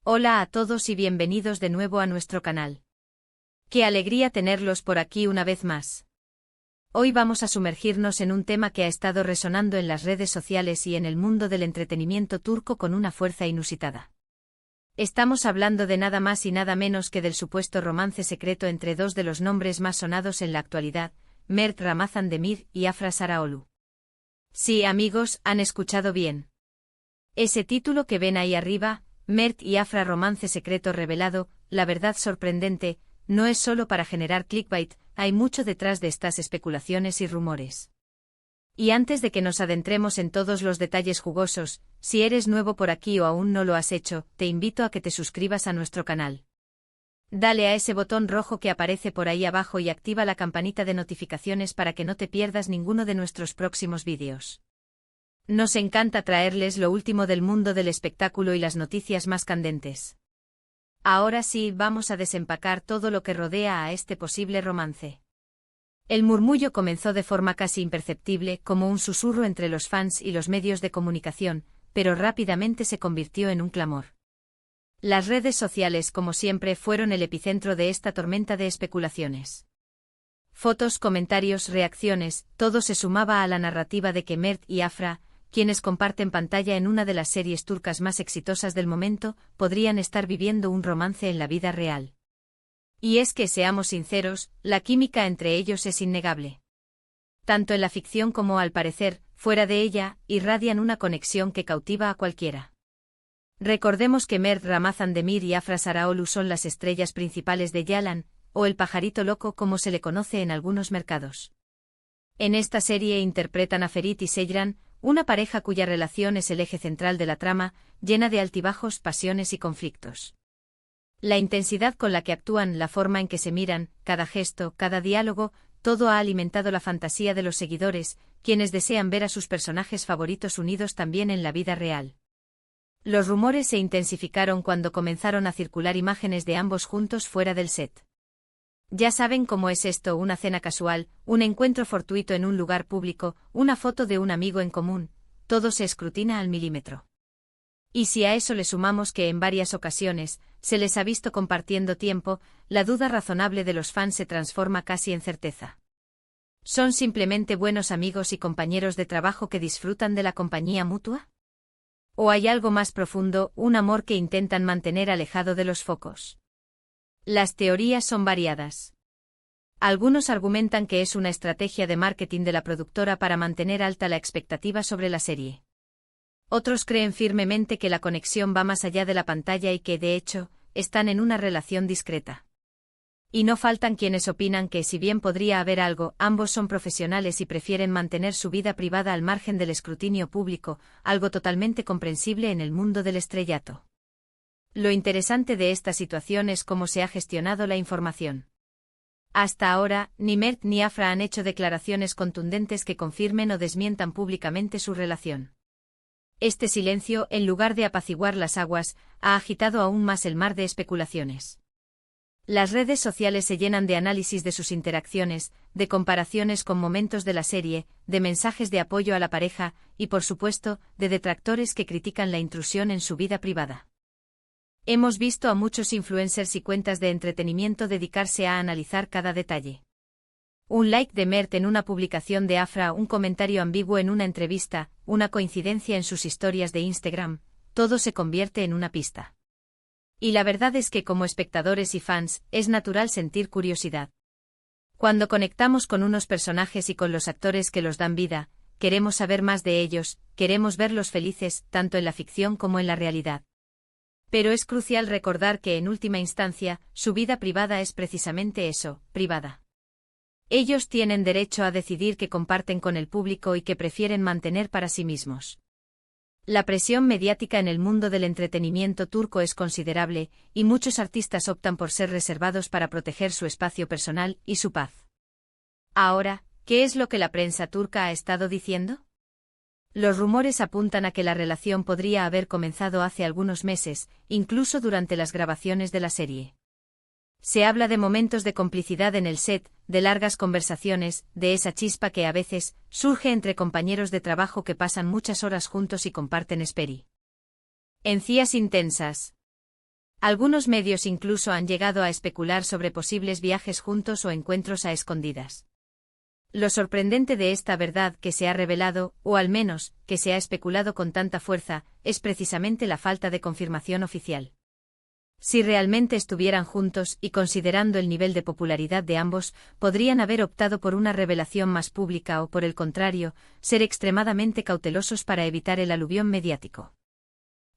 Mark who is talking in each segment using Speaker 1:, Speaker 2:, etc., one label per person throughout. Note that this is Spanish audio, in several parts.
Speaker 1: Hola a todos y bienvenidos de nuevo a nuestro canal. Qué alegría tenerlos por aquí una vez más. Hoy vamos a sumergirnos en un tema que ha estado resonando en las redes sociales y en el mundo del entretenimiento turco con una fuerza inusitada. Estamos hablando de nada más y nada menos que del supuesto romance secreto entre dos de los nombres más sonados en la actualidad, Mert Ramazan Demir y Afra Saraoğlu. Sí, amigos, han escuchado bien. Ese título que ven ahí arriba, Mert y Afra romance secreto revelado, la verdad sorprendente, no es solo para generar clickbait, hay mucho detrás de estas especulaciones y rumores. Y antes de que nos adentremos en todos los detalles jugosos, si eres nuevo por aquí o aún no lo has hecho, te invito a que te suscribas a nuestro canal. Dale a ese botón rojo que aparece por ahí abajo y activa la campanita de notificaciones para que no te pierdas ninguno de nuestros próximos vídeos. Nos encanta traerles lo último del mundo del espectáculo y las noticias más candentes. Ahora sí, vamos a desempacar todo lo que rodea a este posible romance. El murmullo comenzó de forma casi imperceptible, como un susurro entre los fans y los medios de comunicación, pero rápidamente se convirtió en un clamor. Las redes sociales, como siempre, fueron el epicentro de esta tormenta de especulaciones. Fotos, comentarios, reacciones, todo se sumaba a la narrativa de que Mert y Afra, quienes comparten pantalla en una de las series turcas más exitosas del momento, podrían estar viviendo un romance en la vida real. Y es que, seamos sinceros, la química entre ellos es innegable. Tanto en la ficción como, al parecer, fuera de ella, irradian una conexión que cautiva a cualquiera. Recordemos que Mert Ramazan Demir y Afra Saraoğlu son las estrellas principales de Yalan, o el pajarito loco como se le conoce en algunos mercados. En esta serie interpretan a Ferit y Seyran, una pareja cuya relación es el eje central de la trama, llena de altibajos, pasiones y conflictos. La intensidad con la que actúan, la forma en que se miran, cada gesto, cada diálogo, todo ha alimentado la fantasía de los seguidores, quienes desean ver a sus personajes favoritos unidos también en la vida real. Los rumores se intensificaron cuando comenzaron a circular imágenes de ambos juntos fuera del set. Ya saben cómo es esto: una cena casual, un encuentro fortuito en un lugar público, una foto de un amigo en común, todo se escrutina al milímetro. Y si a eso le sumamos que en varias ocasiones se les ha visto compartiendo tiempo, la duda razonable de los fans se transforma casi en certeza. ¿Son simplemente buenos amigos y compañeros de trabajo que disfrutan de la compañía mutua? ¿O hay algo más profundo, un amor que intentan mantener alejado de los focos? Las teorías son variadas. Algunos argumentan que es una estrategia de marketing de la productora para mantener alta la expectativa sobre la serie. Otros creen firmemente que la conexión va más allá de la pantalla y que, de hecho, están en una relación discreta. Y no faltan quienes opinan que, si bien podría haber algo, ambos son profesionales y prefieren mantener su vida privada al margen del escrutinio público, algo totalmente comprensible en el mundo del estrellato. Lo interesante de esta situación es cómo se ha gestionado la información. Hasta ahora, ni Mert ni Afra han hecho declaraciones contundentes que confirmen o desmientan públicamente su relación. Este silencio, en lugar de apaciguar las aguas, ha agitado aún más el mar de especulaciones. Las redes sociales se llenan de análisis de sus interacciones, de comparaciones con momentos de la serie, de mensajes de apoyo a la pareja, y por supuesto, de detractores que critican la intrusión en su vida privada. Hemos visto a muchos influencers y cuentas de entretenimiento dedicarse a analizar cada detalle. Un like de Mert en una publicación de Afra, un comentario ambiguo en una entrevista, una coincidencia en sus historias de Instagram, todo se convierte en una pista. Y la verdad es que, como espectadores y fans, es natural sentir curiosidad. Cuando conectamos con unos personajes y con los actores que los dan vida, queremos saber más de ellos, queremos verlos felices, tanto en la ficción como en la realidad. Pero es crucial recordar que, en última instancia, su vida privada es precisamente eso, privada. Ellos tienen derecho a decidir qué comparten con el público y qué prefieren mantener para sí mismos. La presión mediática en el mundo del entretenimiento turco es considerable, y muchos artistas optan por ser reservados para proteger su espacio personal y su paz. Ahora, ¿qué es lo que la prensa turca ha estado diciendo? Los rumores apuntan a que la relación podría haber comenzado hace algunos meses, incluso durante las grabaciones de la serie. Se habla de momentos de complicidad en el set, de largas conversaciones, de esa chispa que a veces surge entre compañeros de trabajo que pasan muchas horas juntos y comparten esperi. Encías intensas. Algunos medios incluso han llegado a especular sobre posibles viajes juntos o encuentros a escondidas. Lo sorprendente de esta verdad que se ha revelado, o al menos, que se ha especulado con tanta fuerza, es precisamente la falta de confirmación oficial. Si realmente estuvieran juntos y considerando el nivel de popularidad de ambos, podrían haber optado por una revelación más pública o, por el contrario, ser extremadamente cautelosos para evitar el aluvión mediático.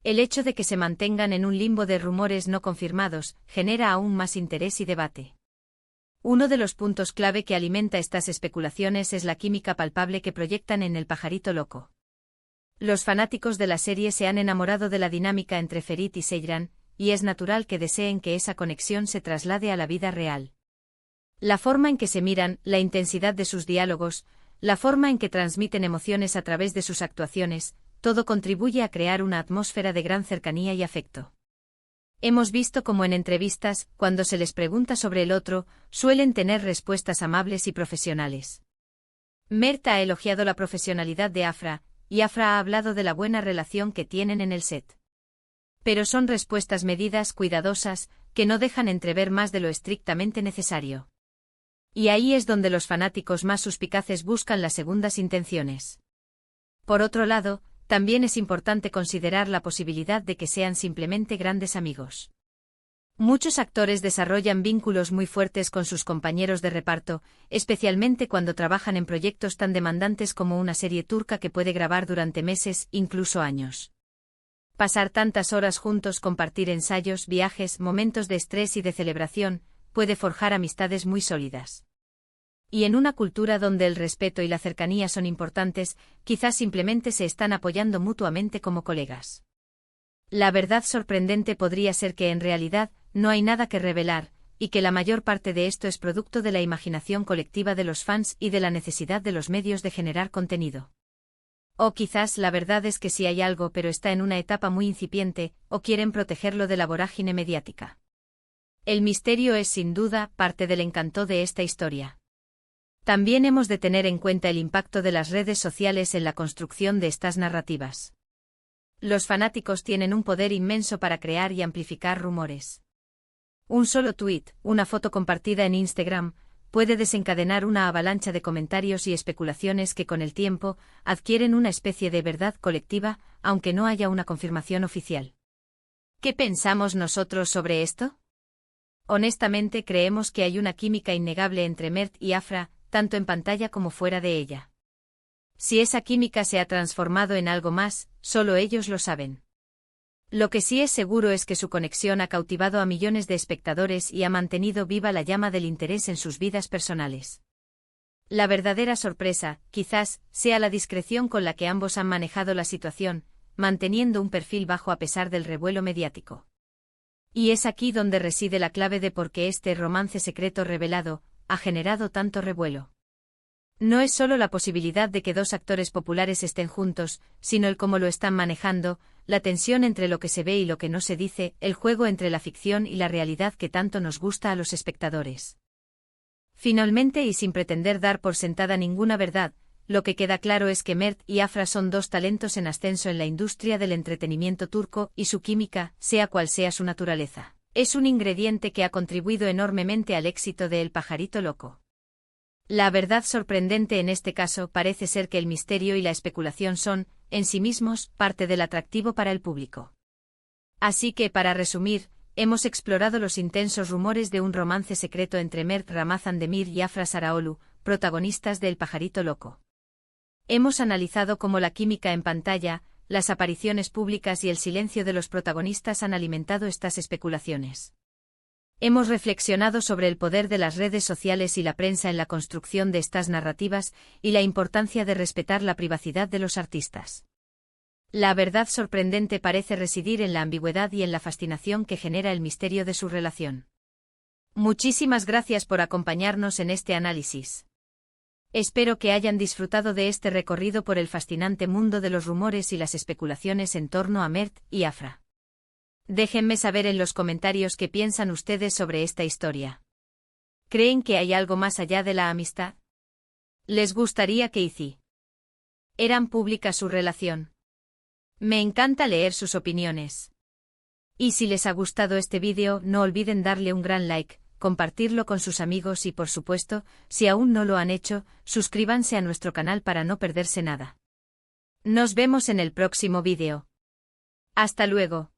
Speaker 1: El hecho de que se mantengan en un limbo de rumores no confirmados genera aún más interés y debate. Uno de los puntos clave que alimenta estas especulaciones es la química palpable que proyectan en El pajarito loco. Los fanáticos de la serie se han enamorado de la dinámica entre Ferit y Seyran, y es natural que deseen que esa conexión se traslade a la vida real. La forma en que se miran, la intensidad de sus diálogos, la forma en que transmiten emociones a través de sus actuaciones, todo contribuye a crear una atmósfera de gran cercanía y afecto. Hemos visto cómo en entrevistas, cuando se les pregunta sobre el otro, suelen tener respuestas amables y profesionales. Mert ha elogiado la profesionalidad de Afra, y Afra ha hablado de la buena relación que tienen en el set. Pero son respuestas medidas, cuidadosas, que no dejan entrever más de lo estrictamente necesario. Y ahí es donde los fanáticos más suspicaces buscan las segundas intenciones. Por otro lado, también es importante considerar la posibilidad de que sean simplemente grandes amigos. Muchos actores desarrollan vínculos muy fuertes con sus compañeros de reparto, especialmente cuando trabajan en proyectos tan demandantes como una serie turca que puede grabar durante meses, incluso años. Pasar tantas horas juntos, compartir ensayos, viajes, momentos de estrés y de celebración, puede forjar amistades muy sólidas. Y en una cultura donde el respeto y la cercanía son importantes, quizás simplemente se están apoyando mutuamente como colegas. La verdad sorprendente podría ser que en realidad no hay nada que revelar, y que la mayor parte de esto es producto de la imaginación colectiva de los fans y de la necesidad de los medios de generar contenido. O quizás la verdad es que sí hay algo, pero está en una etapa muy incipiente, o quieren protegerlo de la vorágine mediática. El misterio es sin duda parte del encanto de esta historia. También hemos de tener en cuenta el impacto de las redes sociales en la construcción de estas narrativas. Los fanáticos tienen un poder inmenso para crear y amplificar rumores. Un solo tuit, una foto compartida en Instagram, puede desencadenar una avalancha de comentarios y especulaciones que con el tiempo adquieren una especie de verdad colectiva, aunque no haya una confirmación oficial. ¿Qué pensamos nosotros sobre esto? Honestamente creemos que hay una química innegable entre Mert y Afra, tanto en pantalla como fuera de ella. Si esa química se ha transformado en algo más, solo ellos lo saben. Lo que sí es seguro es que su conexión ha cautivado a millones de espectadores y ha mantenido viva la llama del interés en sus vidas personales. La verdadera sorpresa, quizás, sea la discreción con la que ambos han manejado la situación, manteniendo un perfil bajo a pesar del revuelo mediático. Y es aquí donde reside la clave de por qué este romance secreto revelado ha generado tanto revuelo. No es solo la posibilidad de que dos actores populares estén juntos, sino el cómo lo están manejando, la tensión entre lo que se ve y lo que no se dice, el juego entre la ficción y la realidad que tanto nos gusta a los espectadores. Finalmente, y sin pretender dar por sentada ninguna verdad, lo que queda claro es que Mert y Afra son dos talentos en ascenso en la industria del entretenimiento turco y su química, sea cual sea su naturaleza, es un ingrediente que ha contribuido enormemente al éxito de El pajarito loco. La verdad sorprendente en este caso parece ser que el misterio y la especulación son, en sí mismos, parte del atractivo para el público. Así que, para resumir, hemos explorado los intensos rumores de un romance secreto entre Mert Ramazan Demir y Afra Saraoglu, protagonistas de El pajarito loco. Hemos analizado cómo la química en pantalla, las apariciones públicas y el silencio de los protagonistas han alimentado estas especulaciones. Hemos reflexionado sobre el poder de las redes sociales y la prensa en la construcción de estas narrativas y la importancia de respetar la privacidad de los artistas. La verdad sorprendente parece residir en la ambigüedad y en la fascinación que genera el misterio de su relación. Muchísimas gracias por acompañarnos en este análisis. Espero que hayan disfrutado de este recorrido por el fascinante mundo de los rumores y las especulaciones en torno a Mert y Afra. Déjenme saber en los comentarios qué piensan ustedes sobre esta historia. ¿Creen que hay algo más allá de la amistad? ¿Les gustaría que hicieran pública su relación? Me encanta leer sus opiniones. Y si les ha gustado este vídeo, no olviden darle un gran like, compartirlo con sus amigos y por supuesto, si aún no lo han hecho, suscríbanse a nuestro canal para no perderse nada. Nos vemos en el próximo vídeo. Hasta luego.